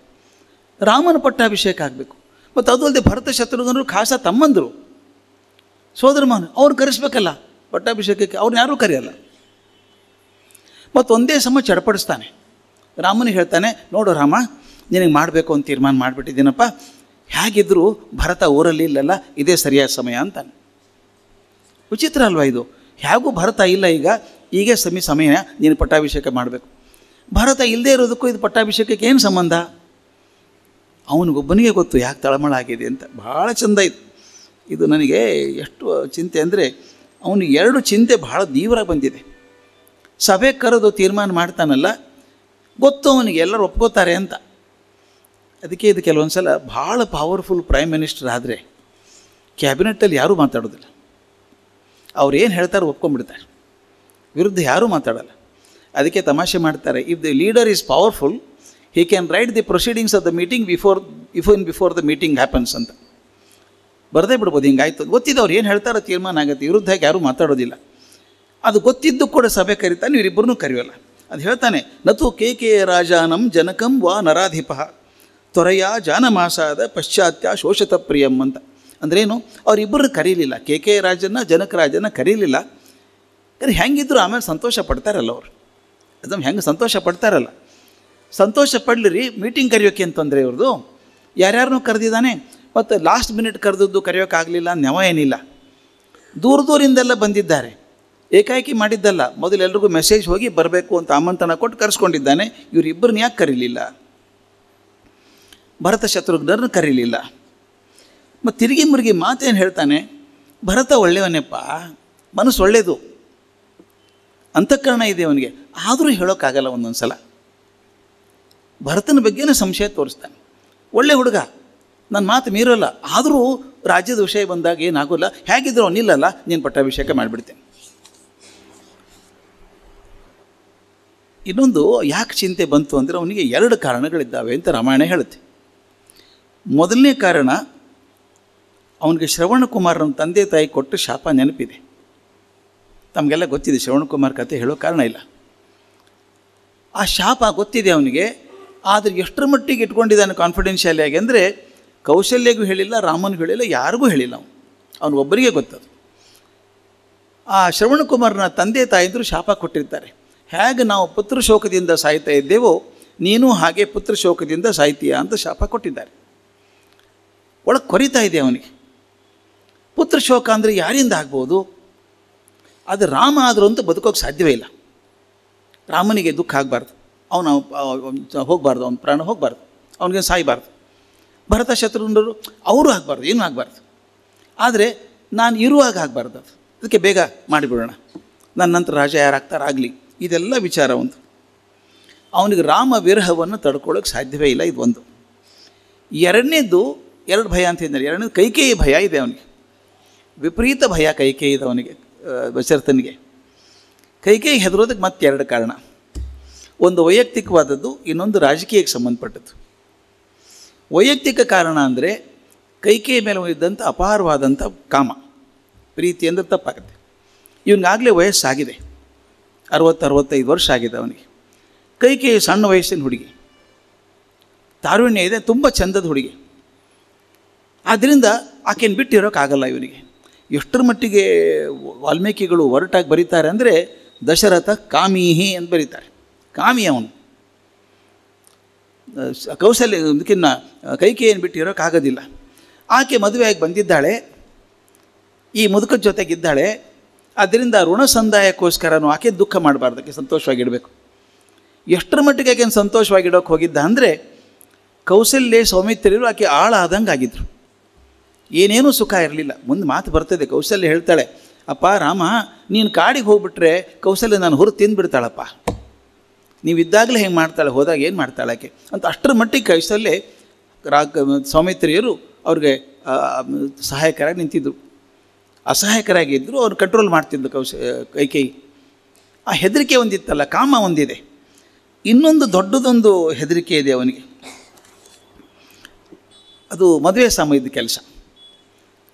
ರಾಮನ ಪಟ್ಟಾಭಿಷೇಕ ಆಗಬೇಕು. ಮತ್ತು ಅದು ಅಲ್ಲದೆ ಭರತ ಶತ್ರುಘ್ನರು ಖಾಸ ತಮ್ಮಂದರು, ಸೋದರ ಮಾವನು, ಅವ್ರು ಕರೆಸ್ಬೇಕಲ್ಲ ಪಟ್ಟಾಭಿಷೇಕಕ್ಕೆ. ಅವ್ರನ್ನ ಯಾರೂ ಕರೆಯಲ್ಲ. ಮತ್ತು ಒಂದೇ ಸಮ ಚಡಪಡಿಸ್ತಾನೆ. ರಾಮನಿಗೆ ಹೇಳ್ತಾನೆ, ನೋಡು ರಾಮ, ನಿನಗೆ ಮಾಡಬೇಕು ಅಂತ ತೀರ್ಮಾನ ಮಾಡಿಬಿಟ್ಟಿದ್ದೀನಪ್ಪ, ಹೇಗಿದ್ದರೂ ಭರತ ಊರಲ್ಲಿ ಇಲ್ಲಲ್ಲ, ಇದೇ ಸರಿಯಾದ ಸಮಯ ಅಂತಾನೆ. ವಿಚಿತ್ರ ಅಲ್ವಾ ಇದು? ಹೇಗೂ ಭರತ ಇಲ್ಲ, ಈಗೇ ಸಮಯ ನೀನು ಪಟ್ಟಾಭಿಷೇಕ ಮಾಡಬೇಕು. ಭರತ ಇಲ್ಲದೆ ಇರೋದಕ್ಕೂ ಇದು ಪಟ್ಟಾಭಿಷೇಕಕ್ಕೆ ಏನು ಸಂಬಂಧ? ಅವನಿಗೊಬ್ಬನಿಗೆ ಗೊತ್ತು ಯಾಕೆ ತಳಮಳ ಆಗಿದೆ ಅಂತ. ಭಾಳ ಚೆಂದ ಇದು ನನಗೆ ಎಷ್ಟು ಚಿಂತೆ ಅಂದರೆ, ಅವನಿಗೆ 2 ಚಿಂತೆ ಭಾಳ ತೀವ್ರ ಬಂದಿದೆ. ಸಭೆ ಕರೆದು ತೀರ್ಮಾನ ಮಾಡ್ತಾನಲ್ಲ, ಗೊತ್ತು ಅವನಿಗೆ ಎಲ್ಲರೂ ಒಪ್ಕೋತಾರೆ ಅಂತ. ಅದಕ್ಕೆ ಇದು ಕೆಲವೊಂದು ಸಲ ಭಾಳ ಪವರ್ಫುಲ್ ಪ್ರೈಮ್ ಮಿನಿಸ್ಟರ್ ಆದರೆ ಕ್ಯಾಬಿನೆಟ್ಟಲ್ಲಿ ಯಾರೂ ಮಾತಾಡೋದಿಲ್ಲ. ಅವ್ರು ಏನು ಹೇಳ್ತಾರೆ ಒಪ್ಕೊಂಡ್ಬಿಡ್ತಾರೆ, ವಿರುದ್ಧ ಯಾರೂ ಮಾತಾಡಲ್ಲ. ಅದಕ್ಕೆ ತಮಾಷೆ ಮಾಡ್ತಾರೆ, if the leader is powerful he can write the proceedings of the meeting before the meeting happens ಅಂತ ಬರದೇ ಬಿಡ್ಬೋದು. ಹಿಂಗಾಯ್ತು ಗೊತ್ತಿದ್ದು ಅವ್ರು ಏನು ಹೇಳ್ತಾರೋ ತೀರ್ಮಾನ ಆಗುತ್ತೆ, ವಿರುದ್ಧ ಯಾರೂ ಮಾತಾಡೋದಿಲ್ಲ. ಅದು ಗೊತ್ತಿದ್ದು ಕೂಡ ಸಭೆ ಕರೀತಾನೆ, ಇವರಿಬ್ಬರನ್ನೂ ಕರೆಯೋಲ್ಲ. ಅದು ಹೇಳ್ತಾನೆ, ನತು ಕೇಕೆಯ ರಾಜಾನಂ ಜನಕಂ ವಾ ನರಾಧಿಪ ತ್ವರೆಯ ಜಾನಮಾಸಾದ ಪಶ್ಚಾತ್ಯ ಶೋಷತ ಪ್ರಿಯಂ ಅಂತ. ಅಂದ್ರೇನು, ಅವರಿಬ್ಬರನ್ನ ಕರೀಲಿಲ್ಲ, ಕೇಕೆಯ ರಾಜನ ಜನಕ ರಾಜನ ಕರೀಲಿಲ್ಲ. ಹೆಂಗಿದ್ರು ಆಮೇಲೆ ಸಂತೋಷ ಪಡ್ತಾರಲ್ಲ ಅವರು, ಅದನ್ನು ಹೆಂಗೆ ಸಂತೋಷ ಪಡ್ತಾರಲ್ಲ. ಸಂತೋಷ ಪಡ್ಲಿರಿ, ಮೀಟಿಂಗ್ ಕರೆಯೋಕೆ ಅಂತಂದರೆ ಇವ್ರದ್ದು ಯಾರ್ಯಾರನ್ನೂ ಕರೆದಿದ್ದಾನೆ. ಮತ್ತು ಲಾಸ್ಟ್ ಮಿನಿಟ್ ಕರೆದದ್ದು ಕರೆಯೋಕ್ಕಾಗಲಿಲ್ಲ, ನೆವ ಏನಿಲ್ಲ. ದೂರದೂರಿಂದೆಲ್ಲ ಬಂದಿದ್ದಾರೆ, ಏಕಾಏಕಿ ಮಾಡಿದ್ದಲ್ಲ. ಮೊದಲೆಲ್ರಿಗೂ ಮೆಸೇಜ್ ಹೋಗಿ ಬರಬೇಕು ಅಂತ ಆಮಂತ್ರಣ ಕೊಟ್ಟು ಕರೆಸ್ಕೊಂಡಿದ್ದಾನೆ. ಇವರಿಬ್ಬರನ್ನ ಯಾಕೆ ಕರೀಲಿಲ್ಲ? ಭರತ ಶತ್ರುಘ್ನರನ್ನು ಕರೀಲಿಲ್ಲ. ಮತ್ತು ತಿರುಗಿ ಮುರುಗಿ ಮಾತೇನು ಹೇಳ್ತಾನೆ, ಭರತ ಒಳ್ಳೆಯವನೇಪ್ಪ, ಮನಸ್ಸು ಒಳ್ಳೆಯದು, ಅಂತಃಕರಣ ಇದೆ ಅವನಿಗೆ, ಆದರೂ ಹೇಳೋಕ್ಕಾಗಲ್ಲ. ಒಂದೊಂದು ಸಲ ಭರತನ ಬಗ್ಗೆನೇ ಸಂಶಯ ತೋರಿಸ್ತಾನೆ. ಒಳ್ಳೆ ಹುಡುಗ, ನನ್ನ ಮಾತು ಮೀರೋಲ್ಲ, ಆದರೂ ರಾಜ್ಯದ ವಿಷಯ ಬಂದಾಗ ಏನಾಗೋಲ್ಲ, ಹೇಗಿದ್ರು ಅವನಿಲ್ಲಲ್ಲ, ನೀನು ಪಟ್ಟಾಭಿಷೇಕ ಮಾಡಿಬಿಡ್ತೇನೆ. ಇನ್ನೊಂದು ಯಾಕೆ ಚಿಂತೆ ಬಂತು ಅಂದರೆ ಅವನಿಗೆ 2 ಕಾರಣಗಳಿದ್ದಾವೆ ಅಂತ ರಾಮಾಯಣ ಹೇಳುತ್ತೆ. ಮೊದಲನೇ ಕಾರಣ, ಅವನಿಗೆ ಶ್ರವಣಕುಮಾರನ ತಂದೆ ತಾಯಿ ಕೊಟ್ಟ ಶಾಪ ನೆನಪಿದೆ. ತಮಗೆಲ್ಲ ಗೊತ್ತಿದೆ, ಶ್ರವಣಕುಮಾರ್ ಕಥೆ ಹೇಳೋ ಕಾರಣ ಇಲ್ಲ. ಆ ಶಾಪ ಗೊತ್ತಿದೆ ಅವನಿಗೆ. ಆದರೆ ಎಷ್ಟರ ಮಟ್ಟಿಗೆ ಇಟ್ಕೊಂಡಿದ್ದಾನೆ ಕಾನ್ಫಿಡೆನ್ಷಿಯಲಿಯಾಗಿ ಅಂದರೆ ಕೌಶಲ್ಯಗೂ ಹೇಳಿಲ್ಲ, ರಾಮನಿಗೂ ಹೇಳಿಲ್ಲ, ಯಾರಿಗೂ ಹೇಳಿಲ್ಲ. ಅವನಿಗೊಬ್ಬರಿಗೆ ಗೊತ್ತದು. ಆ ಶ್ರವಣಕುಮಾರನ ತಂದೆ ತಾಯಿದ್ರು ಶಾಪ ಕೊಟ್ಟಿರ್ತಾರೆ. ಹೇಗೆ ನಾವು ಪುತ್ರ ಶೋಕದಿಂದ ಸಾಯ್ತಾ ಇದ್ದೇವೋ ನೀನು ಹಾಗೆ ಪುತ್ರ ಶೋಕದಿಂದ ಸಾಯ್ತೀಯ ಅಂತ ಶಾಪ ಕೊಟ್ಟಿದ್ದಾರೆ. ಒಳಗೆ ಕೊರಿತಾ ಇದೆ ಅವನಿಗೆ. ಪುತ್ರ ಶೋಕ ಅಂದರೆ ಯಾರಿಂದ ಆಗ್ಬೋದು? ಅದು ರಾಮ ಆದರೂ ಅಂತ ಬದುಕೋಕ್ಕೆ ಸಾಧ್ಯವೇ ಇಲ್ಲ. ರಾಮನಿಗೆ ದುಃಖ ಆಗಬಾರ್ದು, ಅವನು ಹೋಗಬಾರ್ದು, ಅವನ ಪ್ರಾಣ ಹೋಗಬಾರ್ದು, ಅವನಿಗೆ ಸಾಯಬಾರ್ದು. ಭರತ ಶತ್ರುಘ್ನರು ಅವರು ಆಗಬಾರ್ದು, ಏನೂ ಆಗಬಾರ್ದು. ಆದರೆ ನಾನು ಇರುವಾಗ ಆಗಬಾರ್ದು, ಅದಕ್ಕೆ ಬೇಗ ಮಾಡಿಬಿಡೋಣ, ನನ್ನ ನಂತರ ರಾಜ ಯಾರಾಗ್ತಾರಾಗಲಿ, ಇದೆಲ್ಲ ವಿಚಾರ ಒಂದು. ಅವನಿಗೆ ರಾಮ ವಿರಹವನ್ನು ತಡ್ಕೊಳ್ಳೋಕ್ಕೆ ಸಾಧ್ಯವೇ ಇಲ್ಲ, ಇದು ಒಂದು. ಎರಡನೇದು 2 ಭಯ ಅಂತ ಹೇಳಿದ್ದಾರೆ. ಎರಡನೇದು ಕೈಕೇಯಿ ಭಯ ಇದೆ ಅವನಿಗೆ, ವಿಪರೀತ ಭಯ ಕೈಕೇಯಿ ಇದೆ ಅವನಿಗೆ, ದಶರಥನಿಗೆ. ಕೈಕೇಯಿ ಹೆದರೋದಕ್ಕೆ ಮತ್ತೆ 2 ಕಾರಣ. ಒಂದು ವೈಯಕ್ತಿಕವಾದದ್ದು, ಇನ್ನೊಂದು ರಾಜಕೀಯಕ್ಕೆ ಸಂಬಂಧಪಟ್ಟದ್ದು. ವೈಯಕ್ತಿಕ ಕಾರಣ ಅಂದರೆ ಕೈಕೇಯಿ ಮೇಲೆ ಇದ್ದಂಥ ಅಪಾರವಾದಂಥ ಕಾಮ, ಪ್ರೀತಿ ಅಂದರೆ ತಪ್ಪಾಗುತ್ತೆ. ಇವನಿಗಾಗಲೇ ವಯಸ್ಸಾಗಿದೆ, 60-65 ವರ್ಷ ಆಗಿದೆ ಅವನಿಗೆ. ಕೈಕೇಯಿ ಸಣ್ಣ ವಯಸ್ಸಿನ ಹುಡುಗಿ, ತಾರುಣ್ಯ ಇದೆ, ತುಂಬ ಚಂದದ ಹುಡುಗಿ. ಆದ್ದರಿಂದ ಆಕೆಯನ್ನು ಬಿಟ್ಟಿರೋಕ್ಕಾಗಲ್ಲ ಇವನಿಗೆ. ಎಷ್ಟರ ಮಟ್ಟಿಗೆ ವಾಲ್ಮೀಕಿಗಳು ಒರಟಾಗಿ ಬರೀತಾರೆ ಅಂದರೆ ದಶರಥ ಕಾಮೀಹಿ ಅಂತ ಬರೀತಾರೆ. ಕಾಮಿ ಅವನು. ಕೌಶಲ್ಯ ಇದಕ್ಕಿನ್ನ ಕೈಕೇಯನ್ನು ಬಿಟ್ಟಿರೋಕ್ಕಾಗೋದಿಲ್ಲ. ಆಕೆ ಮದುವೆಯಾಗಿ ಬಂದಿದ್ದಾಳೆ, ಈ ಮುದುಕದ ಜೊತೆಗಿದ್ದಾಳೆ. ಆದ್ದರಿಂದ ಋಣ ಸಂದಾಯಕ್ಕೋಸ್ಕರನೂ ಆಕೆ ದುಃಖ ಮಾಡಬಾರ್ದು, ಆಕೆ ಸಂತೋಷವಾಗಿಡಬೇಕು. ಎಷ್ಟರ ಮಟ್ಟಿಗೆ ಆಕೆಯನ್ನು ಸಂತೋಷವಾಗಿಡೋಕೆ ಹೋಗಿದ್ದ ಅಂದರೆ ಕೌಶಲ್ಯ ಸೌಮಿತ್ರಿಯರು ಆಕೆ ಆಳಾದಂಗೆ ಆಗಿದ್ರು. ಏನೇನೂ ಸುಖ ಇರಲಿಲ್ಲ. ಮುಂದೆ ಮಾತು ಬರ್ತದೆ, ಕೌಶಲ್ಯ ಹೇಳ್ತಾಳೆ, ಅಪ್ಪ ರಾಮ, ನೀನು ಕಾಡಿಗೆ ಹೋಗ್ಬಿಟ್ರೆ ಕೌಶಲ್ಯ ನಾನು ಹೊರ ತಿಂದುಬಿಡ್ತಾಳಪ್ಪ, ನೀವಿದ್ದಾಗಲೇ ಹೆಂಗೆ ಮಾಡ್ತಾಳೆ, ಹೋದಾಗ ಏನು ಮಾಡ್ತಾಳೆ ಆಕೆ ಅಂತ. ಅಷ್ಟರ ಮಟ್ಟಿಗೆ ಕೌಶಲ್ಯ ಸೌಮಿತ್ರಿಯರು ಅವ್ರಿಗೆ ಸಹಾಯಕರಾಗಿ ನಿಂತಿದ್ದರು. ಅಸಹಾಯಕರಾಗಿದ್ದರು, ಅವ್ರು ಕಂಟ್ರೋಲ್ ಮಾಡ್ತಿದ್ದು ಕೈಕೇಯಿ. ಆ ಹೆದರಿಕೆ ಒಂದಿತ್ತಲ್ಲ, ಕಾಮ ಒಂದಿದೆ. ಇನ್ನೊಂದು ದೊಡ್ಡದೊಂದು ಹೆದರಿಕೆ ಇದೆ ಅವನಿಗೆ, ಅದು ಮದುವೆ ಸಮಯದ ಕೆಲಸ.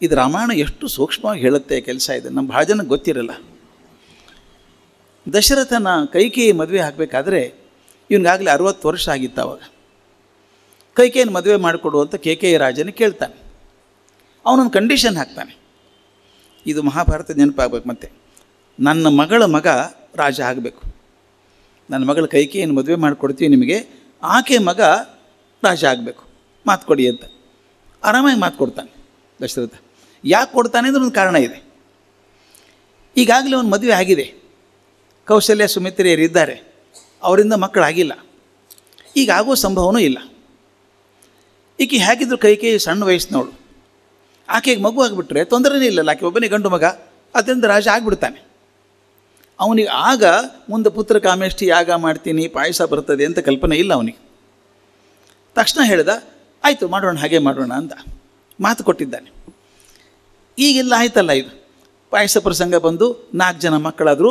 ಇದು ರಾಮಾಯಣ ಎಷ್ಟು ಸೂಕ್ಷ್ಮವಾಗಿ ಹೇಳುತ್ತೆ ಕೆಲಸ ಇದೆ, ನಮ್ಮ ಭಾಳ ಜನಕ್ಕೆ ಗೊತ್ತಿರಲ್ಲ. ದಶರಥನ ಕೈಕೇಯಿ ಮದುವೆ ಆಗಬೇಕಾದ್ರೆ ಇವನಿಗಾಗಲೇ 60 ವರ್ಷ ಆಗಿತ್ತು ಅವಾಗ. ಕೈಕೇಯಿನ ಮದುವೆ ಮಾಡಿಕೊಡು ಅಂತ ಕೇಕೇಯಿ ರಾಜನಿಗೆ ಕೇಳ್ತಾನೆ. ಅವನೊಂದು ಕಂಡೀಷನ್ ಹಾಕ್ತಾನೆ. ಇದು ಮಹಾಭಾರತ ನೆನಪಾಗಬೇಕು. ಮತ್ತೆ ನನ್ನ ಮಗಳ ಮಗ ರಾಜ ಆಗಬೇಕು, ನನ್ನ ಮಗಳ ಕೈಕೇಯಿನ ಮದುವೆ ಮಾಡಿಕೊಡ್ತೀವಿ ನಿಮಗೆ, ಆಕೆ ಮಗ ರಾಜ ಆಗಬೇಕು, ಮಾತು ಕೊಡಿ ಅಂತ ಆರಾಮಾಗಿ ಮಾತು ಕೊಡ್ತಾನೆ ದಶರಥ. ಯಾಕೆ ಕೊಡ್ತಾನೆ ಅಂದ್ರೆ ಒಂದು ಕಾರಣ ಇದೆ. ಈಗಾಗಲೇ ಒಂದು ಮದುವೆ ಆಗಿದೆ, ಕೌಶಲ್ಯ ಸುಮಿತ್ರೆಯರಿದ್ದಾರೆ, ಅವರಿಂದ ಮಕ್ಕಳಾಗಿಲ್ಲ, ಈಗ ಆಗೋ ಸಂಭವನೂ ಇಲ್ಲ. ಈಕೆ ಹೇಗಿದ್ರು ಕೈಕೇಯಿ ಸಣ್ಣ ವಯಸ್ಸಿನವಳು, ಆಕೆಗೆ ಮಗು ಆಗಿಬಿಟ್ರೆ ತೊಂದರೆನೇ ಇಲ್ಲಲ್ಲ, ಆಕೆ ಒಬ್ಬನೇ ಗಂಡು ಮಗ, ಅದರಿಂದ ರಾಜ ಆಗಿಬಿಡ್ತಾನೆ. ಅವನಿಗೆ ಆಗ ಮುಂದೆ ಪುತ್ರ ಕಾಮೇಷ್ಟಿ ಯಾಗ ಮಾಡ್ತೀನಿ, ಪಾಯಸ ಬರ್ತದೆ ಅಂತ ಕಲ್ಪನೆ ಇಲ್ಲ ಅವನಿಗೆ. ತಕ್ಷಣ ಹೇಳ್ದ, ಆಯಿತು ಮಾಡೋಣ, ಹಾಗೆ ಮಾಡೋಣ ಅಂತ ಮಾತು ಕೊಟ್ಟಿದ್ದಾನೆ. ಈಗೆಲ್ಲ ಆಯ್ತಲ್ಲ, ಇದು ಪಾಯಸ ಪ್ರಸಂಗ ಬಂದು 4 ಜನ ಮಕ್ಕಳಾದರು.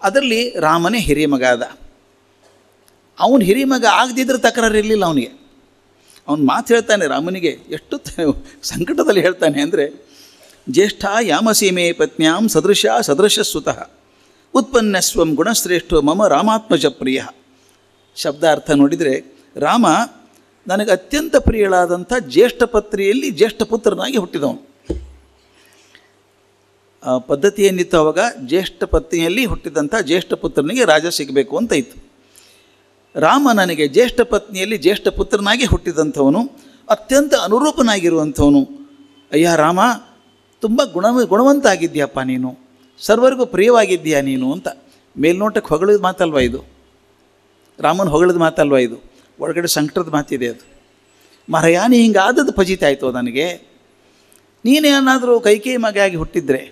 ಅದರಲ್ಲಿ ರಾಮನೇ ಹಿರಿಯ ಮಗ ಆದ. ಅವನು ಹಿರಿಯ ಮಗ ಆಗದಿದ್ದರೆ ತಕರಾರು ಇರಲಿಲ್ಲ ಅವನಿಗೆ. ಅವನು ಮಾತು ಹೇಳ್ತಾನೆ ರಾಮನಿಗೆ, ಎಷ್ಟು ಸಂಕಟದಲ್ಲಿ ಹೇಳ್ತಾನೆ ಅಂದರೆ, ಜ್ಯೇಷ್ಠ ಯಾಮಸೀಮೆ ಪತ್ನ್ಯಾಂ ಸದೃಶ ಸುತಃ ಉತ್ಪನ್ನಸ್ವಂ ಗುಣಶ್ರೇಷ್ಠೋ ಮಮ ರಾಮಾತ್ಮಜ ಪ್ರಿಯ. ಶಬ್ದಾರ್ಥ ನೋಡಿದರೆ, ರಾಮ ನನಗೆ ಅತ್ಯಂತ ಪ್ರಿಯಳಾದಂಥ ಜ್ಯೇಷ್ಠ ಪತ್ರಿಯಲ್ಲಿ ಜ್ಯೇಷ್ಠ ಪುತ್ರನಾಗಿ ಹುಟ್ಟಿದವನು. ಪದ್ಧತಿ ಏನಿತ್ತು ಅವಾಗ, ಜ್ಯೇಷ್ಠ ಪತ್ನಿಯಲ್ಲಿ ಹುಟ್ಟಿದಂಥ ಜ್ಯೇಷ್ಠ ಪುತ್ರನಿಗೆ ರಾಜ ಸಿಗಬೇಕು ಅಂತ ಇತ್ತು. ರಾಮ ನನಗೆ ಜ್ಯೇಷ್ಠ ಪತ್ನಿಯಲ್ಲಿ ಜ್ಯೇಷ್ಠ ಪುತ್ರನಾಗಿ ಹುಟ್ಟಿದಂಥವನು, ಅತ್ಯಂತ ಅನುರೂಪನಾಗಿರುವಂಥವನು. ಅಯ್ಯ ರಾಮ, ತುಂಬ ಗುಣವಂತ ಆಗಿದ್ದೀಯಪ್ಪ ನೀನು, ಸರ್ವರಿಗೂ ಪ್ರಿಯವಾಗಿದ್ದೀಯಾ ನೀನು ಅಂತ. ಮೇಲ್ನೋಟಕ್ಕೆ ಹೊಗಳಿದ ಮಾತಲ್ವ ಇದು, ರಾಮನ ಹೊಗಳಿದ ಮಾತಲ್ವ ಇದು, ಒಳಗಡೆ ಸಂಕಟದ ಮಾತಿದೆ ಅದು. ಮಹಾರಾಯ, ನೀ ಹಿಂಗಾದದ್ದು ಫಜಿತ ಆಯಿತು ನನಗೆ. ನೀನೇನಾದರೂ ಕೈಕೇಯಿ ಮಗ ಆಗಿ ಹುಟ್ಟಿದ್ರೆ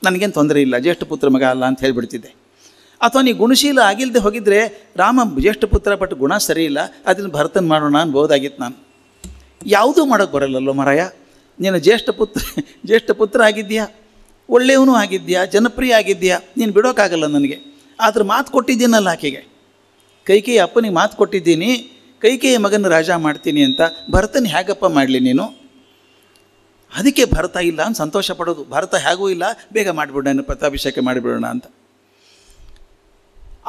ನನಗೇನು ತೊಂದರೆ ಇಲ್ಲ, ಜ್ಯೇಷ್ಠ ಪುತ್ರ ಮಗ ಅಲ್ಲ ಅಂತ ಹೇಳಿಬಿಡ್ತಿದ್ದೆ. ಅಥವಾ ನೀ ಗುಣಶೀಲ ಆಗಿಲ್ಲದೆ ಹೋಗಿದ್ರೆ ರಾಮ ಜ್ಯೇಷ್ಠ ಪುತ್ರ ಬಟ್ ಗುಣ ಸರಿ ಇಲ್ಲ, ಅದನ್ನು ಭರತನ ಮಾಡೋಣ ಅನ್ಬೋದಾಗಿತ್ತು ನಾನು. ಯಾವುದೂ ಮಾಡೋಕ್ಕೆ ಬರಲ್ಲಲ್ಲೋ ಮರಾಯ. ನೀನು ಜ್ಯೇಷ್ಠ ಪುತ್ರ ಆಗಿದ್ದೀಯಾ, ಒಳ್ಳೆಯವನು ಆಗಿದ್ದೀಯಾ, ಜನಪ್ರಿಯ ಆಗಿದ್ದೀಯಾ, ನೀನು ಬಿಡೋಕ್ಕಾಗಲ್ಲ ನನಗೆ. ಆದ್ರೆ ಮಾತು ಕೊಟ್ಟಿದ್ದೀನಲ್ಲ ಆಕೆಗೆ, ಕೈಕೇಯಿ ಅಪ್ಪನಿಗೆ ಮಾತು ಕೊಟ್ಟಿದ್ದೀನಿ, ಕೈಕೇಯಿ ಮಗನ ರಾಜ ಮಾಡ್ತೀನಿ ಅಂತ. ಭರತನ ಹೇಗಪ್ಪ ಮಾಡಲಿ ನೀನು? ಅದಕ್ಕೆ ಭರತ ಇಲ್ಲ ಅಂತ ಸಂತೋಷ ಪಡೋದು. ಭರತ ಹೇಗೂ ಇಲ್ಲ, ಬೇಗ ಮಾಡಿಬಿಡೋಣ, ಪಟ್ಟಾಭಿಷೇಕ ಮಾಡಿಬಿಡೋಣ ಅಂತ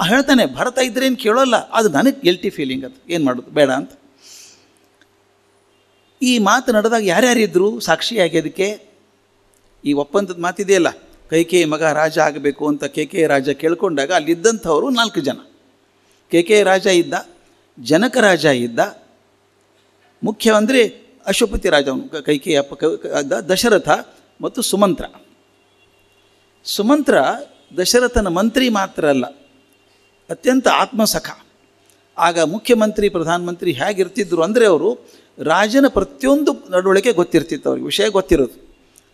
ಹೇಳ್ತಾನೆ. ಭರತ ಇದ್ರೇನು ಕೇಳೋಲ್ಲ, ಅದು ನನಗೆ ಗಿಲ್ಟಿ ಫೀಲಿಂಗ್. ಅದು ಏನು ಮಾಡೋದು ಬೇಡ ಅಂತ. ಈ ಮಾತು ನಡೆದಾಗ ಯಾರ್ಯಾರಿದ್ರು ಸಾಕ್ಷಿಯಾಗಿ ಅದಕ್ಕೆ? ಈ ಒಪ್ಪಂದದ ಮಾತಿದೆಯಲ್ಲ, ಕೈಕೇಯಿ ಮಗ ರಾಜ ಆಗಬೇಕು ಅಂತ ಕೇಕೆಯ ರಾಜ ಕೇಳ್ಕೊಂಡಾಗ ಅಲ್ಲಿದ್ದಂಥವರು 4 ಜನ. ಕೇಕೆಯ ರಾಜ ಇದ್ದ, ಜನಕ ರಾಜ ಇದ್ದ, ಮುಖ್ಯ ಅಂದರೆ ಅಶ್ವಪತಿ ರಾಜ, ಅವನು ಕೈಕೇಯಿ ಅಪ್ಪ ದಶರಥ ಮತ್ತು ಸುಮಂತ್ರ. ಸುಮಂತ್ರ ದಶರಥನ ಮಂತ್ರಿ ಮಾತ್ರ ಅಲ್ಲ, ಅತ್ಯಂತ ಆತ್ಮಸಖ. ಆಗ ಮುಖ್ಯಮಂತ್ರಿ ಪ್ರಧಾನಮಂತ್ರಿ ಹೇಗಿರ್ತಿದ್ರು ಅಂದರೆ ಅವರು ರಾಜನ ಪ್ರತಿಯೊಂದು ನಡವಳಿಕೆ ಗೊತ್ತಿರ್ತಿತ್ತು, ಅವ್ರಿಗೆ ವಿಷಯ ಗೊತ್ತಿರೋದು.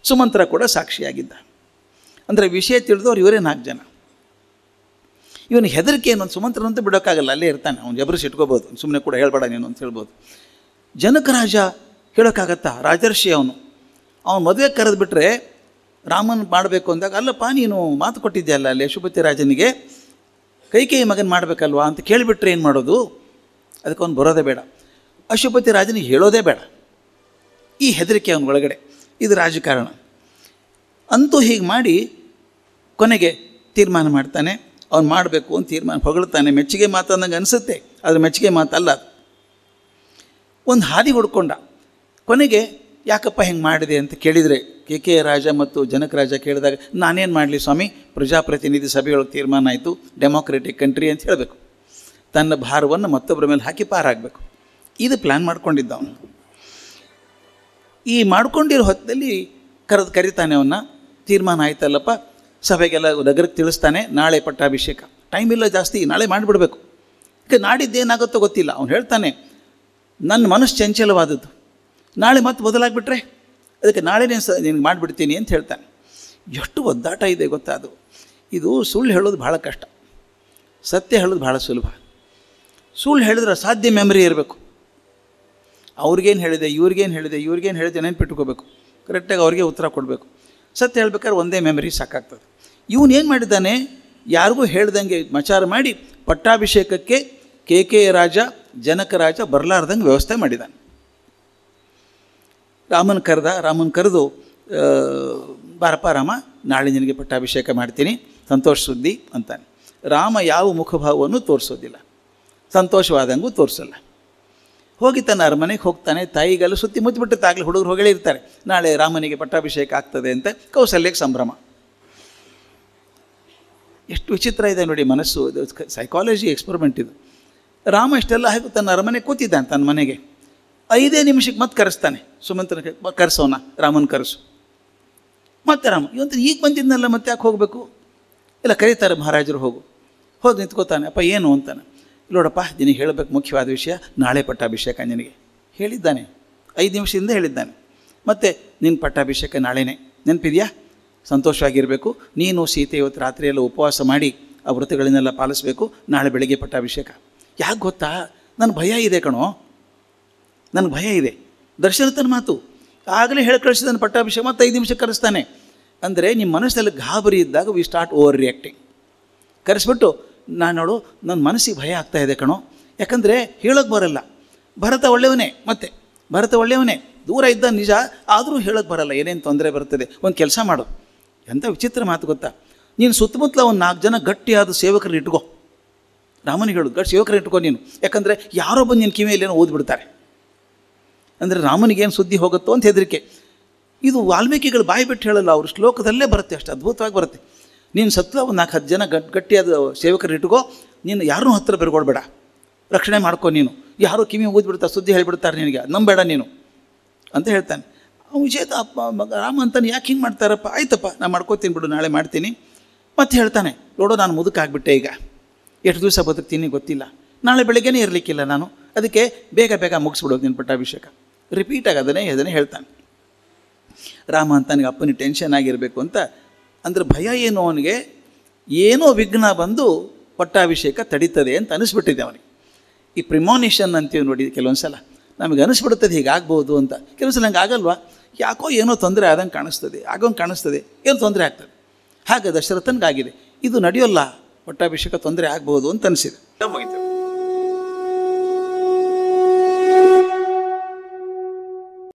ಸುಮಂತ್ರ ಕೂಡ ಸಾಕ್ಷಿಯಾಗಿದ್ದ. ಅಂದರೆ ವಿಷಯ ತಿಳಿದವ್ರು ಇವರೇ 4 ಜನ. ಇವನು ಹೆದರಿಕೆ ಏನೊಂದು ಸುಮಂತ್ರನಂತೂ ಬಿಡೋಕ್ಕಾಗಲ್ಲ, ಅಲ್ಲೇ ಇರ್ತಾನೆ, ಅವ್ನು ಜಬರಿಸಿ ಇಟ್ಕೋಬೋದು, ಸುಮ್ಮನೆ ಕೂಡ ಹೇಳ್ಬೇಡ ನೀನು ಅಂತ ಹೇಳ್ಬೋದು. ಜನಕ ರಾಜ ಹೇಳೋಕ್ಕಾಗತ್ತಾ? ರಾಜರ್ಷಿ ಅವನು ಮದುವೆ ಕರೆದುಬಿಟ್ರೆ ರಾಮನ್ ಮಾಡಬೇಕು ಅಂದಾಗ, ಅಲ್ಲಪ್ಪ ನೀನು ಮಾತು ಕೊಟ್ಟಿದ್ಯಲ್ಲ ಅಲ್ಲಿ ಅಶ್ವಪತಿ ರಾಜನಿಗೆ, ಕೈಕೇಯಿ ಮಗನ ಮಾಡಬೇಕಲ್ವಾ ಅಂತ ಕೇಳಿಬಿಟ್ರೆ ಏನು ಮಾಡೋದು? ಅದಕ್ಕೆ ಅವ್ನು ಬರೋದೇ ಬೇಡ, ಅಶ್ವಪತಿ ರಾಜನಿಗೆ ಹೇಳೋದೇ ಬೇಡ. ಈ ಹೆದರಿಕೆ ಅವನ ಒಳಗಡೆ, ಇದು ರಾಜಕಾರಣ. ಅಂತೂ ಹೀಗೆ ಮಾಡಿ ಕೊನೆಗೆ ತೀರ್ಮಾನ ಮಾಡ್ತಾನೆ, ಅವ್ನು ಮಾಡಬೇಕು ಅಂತ ತೀರ್ಮಾನ. ಹೊಗಳ್ತಾನೆ, ಮೆಚ್ಚುಗೆ ಮಾತು ಅನ್ನಂಗೆ ಅನಿಸುತ್ತೆ, ಆದರೆ ಮೆಚ್ಚುಗೆ ಮಾತಲ್ಲ. ಒಂದು ಹಾದಿ ಹುಡ್ಕೊಂಡ. ಕೊನೆಗೆ ಯಾಕಪ್ಪ ಹೆಂಗೆ ಮಾಡಿದೆ ಅಂತ ಕೇಳಿದರೆ, ಕೇಕೆಯ ರಾಜ ಮತ್ತು ಜನಕ ರಾಜ ಕೇಳಿದಾಗ, ನಾನೇನು ಮಾಡಲಿ ಸ್ವಾಮಿ, ಪ್ರಜಾಪ್ರತಿನಿಧಿ ಸಭೆಯೊಳಗೆ ತೀರ್ಮಾನ ಆಯಿತು, ಡೆಮೋಕ್ರೆಟಿಕ್ ಕಂಟ್ರಿ ಅಂತ ಹೇಳಬೇಕು, ತನ್ನ ಭಾರವನ್ನು ಮತ್ತೊಬ್ಬರ ಮೇಲೆ ಹಾಕಿ ಪಾರಾಗಬೇಕು. ಇದು ಪ್ಲ್ಯಾನ್ ಮಾಡ್ಕೊಂಡಿದ್ದ ಅವನು. ಈ ಮಾಡ್ಕೊಂಡಿರೋ ಹೊತ್ತಲ್ಲಿ ಕರಿತಾನೆ ಅವನ್ನ. ತೀರ್ಮಾನ ಆಯ್ತಲ್ಲಪ್ಪ, ಸಭೆಗೆಲ್ಲ ನಗರಕ್ಕೆ ತಿಳಿಸ್ತಾನೆ, ನಾಳೆ ಪಟ್ಟಾಭಿಷೇಕ, ಟೈಮ್ ಇಲ್ಲ ಜಾಸ್ತಿ, ನಾಳೆ ಮಾಡಿಬಿಡ್ಬೇಕು. ಈಗ ನಾಡಿದ್ದೇನಾಗುತ್ತೋ ಗೊತ್ತಿಲ್ಲ. ಅವನು ಹೇಳ್ತಾನೆ, ನನ್ನ ಮನಸ್ಸು ಚಂಚಲವಾದದ್ದು, ನಾಳೆ ಮತ್ತೆ ಬದಲಾಗಿಬಿಟ್ರೆ ಅದಕ್ಕೆ ನಾಳೆನೇ ನಿನಗೆ ಮಾಡಿಬಿಡ್ತೀನಿ ಅಂತ ಹೇಳ್ತಾನೆ. ಎಷ್ಟು ಒದ್ದಾಟ ಇದೆ ಗೊತ್ತಾ ಅದು. ಇದು ಸುಳ್ಳು ಹೇಳೋದು ಭಾಳ ಕಷ್ಟ, ಸತ್ಯ ಹೇಳೋದು ಭಾಳ ಸುಲಭ. ಸುಳ್ಳು ಹೇಳಿದ್ರೆ ಅಸಾಧ್ಯ ಮೆಮರಿ ಇರಬೇಕು. ಅವ್ರಿಗೇನು ಹೇಳಿದೆ, ಇವ್ರಿಗೇನು ಹೇಳಿದೆ ನೆನ್ಪಿಟ್ಕೋಬೇಕು, ಕರೆಕ್ಟಾಗಿ ಅವ್ರಿಗೆ ಉತ್ತರ ಕೊಡಬೇಕು. ಸತ್ಯ ಹೇಳ್ಬೇಕಾದ್ರೆ ಒಂದೇ ಮೆಮರಿ ಸಾಕಾಗ್ತದೆ. ಇವನು ಏನು ಮಾಡಿದ್ದಾನೆ, ಯಾರಿಗೂ ಹೇಳ್ದಂಗೆ ಮಚಾರ ಮಾಡಿ ಪಟ್ಟಾಭಿಷೇಕಕ್ಕೆ ಕೇಕೆಯ ರಾಜ ಜನಕ ರಾಜ ಬರಲಾರ್ದಂಗೆ ವ್ಯವಸ್ಥೆ ಮಾಡಿದ್ದಾನೆ. ರಾಮನ ಕರೆದು, ಬಾರಪ್ಪ ರಾಮ, ನಾಳೆ ನಿನಗೆ ಪಟ್ಟಾಭಿಷೇಕ ಮಾಡ್ತೀನಿ, ಸಂತೋಷ ಸುದ್ದಿ ಅಂತಾನೆ. ರಾಮ ಯಾವ ಮುಖಭಾವವನ್ನು ತೋರಿಸೋದಿಲ್ಲ, ಸಂತೋಷವಾದಂಗೂ ತೋರಿಸಲ್ಲ. ಹೋಗಿ ತನ್ನ ಅರಮನೆಗೆ ಹೋಗ್ತಾನೆ. ತಾಯಿಗೆಲ್ಲ ಸುತ್ತಿ ಮುಚ್ಚಿಬಿಟ್ಟಿರ್ತಾರೆ, ಆಗಲೇ ಹುಡುಗರು ಹೊಗಳಿರ್ತಾರೆ, ನಾಳೆ ರಾಮನಿಗೆ ಪಟ್ಟಾಭಿಷೇಕ ಆಗ್ತದೆ ಅಂತ. ಕೌಸಲ್ಯಕ್ಕೆ ಸಂಭ್ರಮ. ಎಷ್ಟು ವಿಚಿತ್ರ ಇದೆ ನೋಡಿ ಮನಸ್ಸು, ಇದು ಸೈಕಾಲಜಿ ಎಕ್ಸ್ಪರಿಮೆಂಟ್ ಇದು. ರಾಮ ಇಷ್ಟೆಲ್ಲ ಹಾಕಿ ತನ್ನ ಅರಮನೆ ಕೂತಿದ್ದಾನೆ ತನ್ನ ಮನೆಗೆ. 5 ನಿಮಿಷಕ್ಕೆ ಮತ್ತೆ ಕರೆಸ್ತಾನೆ ಸುಮಂತ್ರನ, ಕರೆಸೋನ ರಾಮನ ಕರೆಸು. ಮತ್ತೆ ರಾಮ ಇವಂತ ಈಗ ಬಂದಿದ್ದನಲ್ಲ, ಮತ್ತೆ ಯಾಕೆ ಹೋಗಬೇಕು? ಇಲ್ಲ, ಕರೀತಾರೆ ಮಹಾರಾಜರು, ಹೋಗಿ ನಿಂತ್ಕೋತಾನೆ. ಅಪ್ಪ ಏನು ಅಂತಾನೆ. ನೋಡಪ್ಪ, ನಿನಗೆ ಹೇಳಬೇಕು ಮುಖ್ಯವಾದ ವಿಷಯ, ನಾಳೆ ಪಟ್ಟಾಭಿಷೇಕ ನಿನಗೆ ಹೇಳಿದ್ದಾನೆ, 5 ನಿಮಿಷದಿಂದ ಹೇಳಿದ್ದಾನೆ. ಮತ್ತು ನಿನ್ನ ಪಟ್ಟಾಭಿಷೇಕ ನಾಳೆನೇ, ನೆನಪಿದೆಯಾ? ಸಂತೋಷವಾಗಿರಬೇಕು. ನೀನು ಸೀತೆ ಇವತ್ತು ರಾತ್ರಿಯೆಲ್ಲ ಉಪವಾಸ ಮಾಡಿ ಆ ವ್ರತಗಳನ್ನೆಲ್ಲ ಪಾಲಿಸಬೇಕು. ನಾಳೆ ಬೆಳಗ್ಗೆ ಪಟ್ಟಾಭಿಷೇಕ. ಯಾಕೆ ಗೊತ್ತಾ? ನನ್ನ ಭಯ ಇದೆ ಕಣೋ, ನನಗೆ ಭಯ ಇದೆ. ದಶರಥನ ಮಾತು ಆಗಲೇ ಹೇಳಿ ಕಳಿಸಿದಾನೆ ಪಟ್ಟಾಭಿಷೇಕ, ಮತ್ತು 5 ನಿಮಿಷಕ್ಕೆ ಕರೆಸ್ತಾನೆ. ಅಂದರೆ ನಿಮ್ಮ ಮನಸ್ಸಲ್ಲಿ ಗಾಬರಿ ಇದ್ದಾಗ ವಿ ಸ್ಟಾರ್ಟ್ ಓವರ್ ರಿಯಾಕ್ಟಿಂಗ್. ಕರೆಸ್ಬಿಟ್ಟು, ನಾನು ನೋಡು, ನನ್ನ ಮನಸ್ಸಿಗೆ ಭಯ ಆಗ್ತಾಯಿದೆ ಕಣೋ, ಯಾಕಂದರೆ ಹೇಳೋಕ್ಕೆ ಬರಲ್ಲ. ಭರತ ಒಳ್ಳೆಯವನೇ, ಮತ್ತೆ ಭರತ ಒಳ್ಳೆಯವನೇ, ದೂರ ಇದ್ದ ನಿಜ, ಆದರೂ ಹೇಳೋಕ್ಕೆ ಬರಲ್ಲ, ಏನೇನು ತೊಂದರೆ ಬರ್ತದೆ. ಒಂದು ಕೆಲಸ ಮಾಡು. ಎಂಥ ವಿಚಿತ್ರ ಮಾತು ಗೊತ್ತಾ? ನೀನು ಸುತ್ತಮುತ್ತಲ ಒಂದು 4 ಜನ ಗಟ್ಟಿಯಾದ ಸೇವಕರನ್ನ ಇಟ್ಕೋ. ರಾಮನಿಗೆ ಹೇಳೋದು, ಗಟ್ಟಿ ಸೇವಕರನ್ನ ಇಟ್ಕೋ ನೀನು. ಯಾಕಂದರೆ ಯಾರೋ ಬಂದು ನಿನ್ನ ಕಿವಿಯಲ್ಲೇನೋ ಓದ್ಬಿಡ್ತಾರೆ, ಅಂದರೆ ರಾಮನಿಗೇನು ಸುದ್ದಿ ಹೋಗುತ್ತೋ ಅಂತ ಹೆದರಿಕೆ. ಇದು ವಾಲ್ಮೀಕಿಗಳು ಬಾಯಿ ಬಿಟ್ಟು ಹೇಳಲ್ಲ, ಅವರು ಶ್ಲೋಕದಲ್ಲೇ ಬರುತ್ತೆ, ಅಷ್ಟು ಅದ್ಭುತವಾಗಿ ಬರುತ್ತೆ. ನೀನು ಸತ್ಲ ಒಂದು 4-10 ಜನ ಗಟ್ಟಿಯಾದ ಸೇವಕರನ್ನ ಇಟ್ಕೋ. ನೀನು ಯಾರನ್ನೂ ಹತ್ತಿರ ಬೆರ್ಕೊಳ್ಬೇಡ, ರಕ್ಷಣೆ ಮಾಡ್ಕೊ. ನೀನು ಯಾರೋ ಕಿವಿ ಓದ್ಬಿಡ್ತಾರೆ, ಸುದ್ದಿ ಹೇಳಿಬಿಡ್ತಾರೆ ನಿನಗೆ, ನಂಬೇಡ ನೀನು ಅಂತ ಹೇಳ್ತಾನೆ. ವಿಜೇತ ಅಪ್ಪ ಮಗ ರಾಮ ಅಂತಾನೆ, ಯಾಕೆ ಹಿಂಗೆ ಮಾಡ್ತಾರಪ್ಪ? ಆಯ್ತಪ್ಪ, ನಾನು ಮಾಡ್ಕೋತೀನಿ ಬಿಡು, ನಾಳೆ ಮಾಡ್ತೀನಿ. ಮತ್ತೆ ಹೇಳ್ತಾನೆ, ನೋಡೋ ನಾನು ಮುದುಕಾಗ್ಬಿಟ್ಟೆ, ಈಗ ಎಷ್ಟು ದಿವಸ ಬದುಕ್ತೀನಿ ಗೊತ್ತಿಲ್ಲ, ನಾಳೆ ಬೆಳಗ್ಗೆನೇ ಇರಲಿಕ್ಕಿಲ್ಲ ನಾನು, ಅದಕ್ಕೆ ಬೇಗ ಮುಗಿಸ್ಬಿಡೋದು ನಿನ್ನ ಪಟ್ಟಾಭಿಷೇಕ. ರಿಪೀಟಾಗಿ ಅದನ್ನೇ ಹೇಳ್ತಾನೆ. ರಾಮ ಅಂತ ನನಗೆ ಅಪ್ಪನಿಗೆ ಟೆನ್ಷನ್ ಆಗಿರಬೇಕು ಅಂತ. ಅಂದರೆ ಭಯ ಏನು ಅವನಿಗೆ? ಏನೋ ವಿಘ್ನ ಬಂದು ಪಟ್ಟಾಭಿಷೇಕ ತಡೀತದೆ ಅಂತ ಅನಿಸ್ಬಿಟ್ಟಿದೆ ಅವನಿಗೆ. ಈ ಪ್ರಿಮಾನಿಷನ್ ಅಂತೀವಿ ನೋಡಿ, ಕೆಲವೊಂದು ಸಲ ನಮಗೆ ಅನಿಸ್ಬಿಡುತ್ತದೆ ಹೀಗಾಗ್ಬೋದು ಅಂತ. ಕೆಲವು ಸಲ ಹಂಗೆ ಆಗಲ್ವಾ, ಯಾಕೋ ಏನೋ ತೊಂದರೆ ಆದಂಗೆ ಕಾಣಿಸ್ತದೆ, ಆಗೋಂಗೆ ಕಾಣಿಸ್ತದೆ, ಏನೋ ತೊಂದರೆ ಆಗ್ತದೆ. ಹಾಗೆ ದಶರಥನಿಗಾಗಿದೆ, ಇದು ನಡೆಯೋಲ್ಲ, ಪಟ್ಟಾಭಿಷೇಕ ತೊಂದರೆ ಆಗ್ಬೋದು ಅಂತ ಅನಿಸಿದೆ.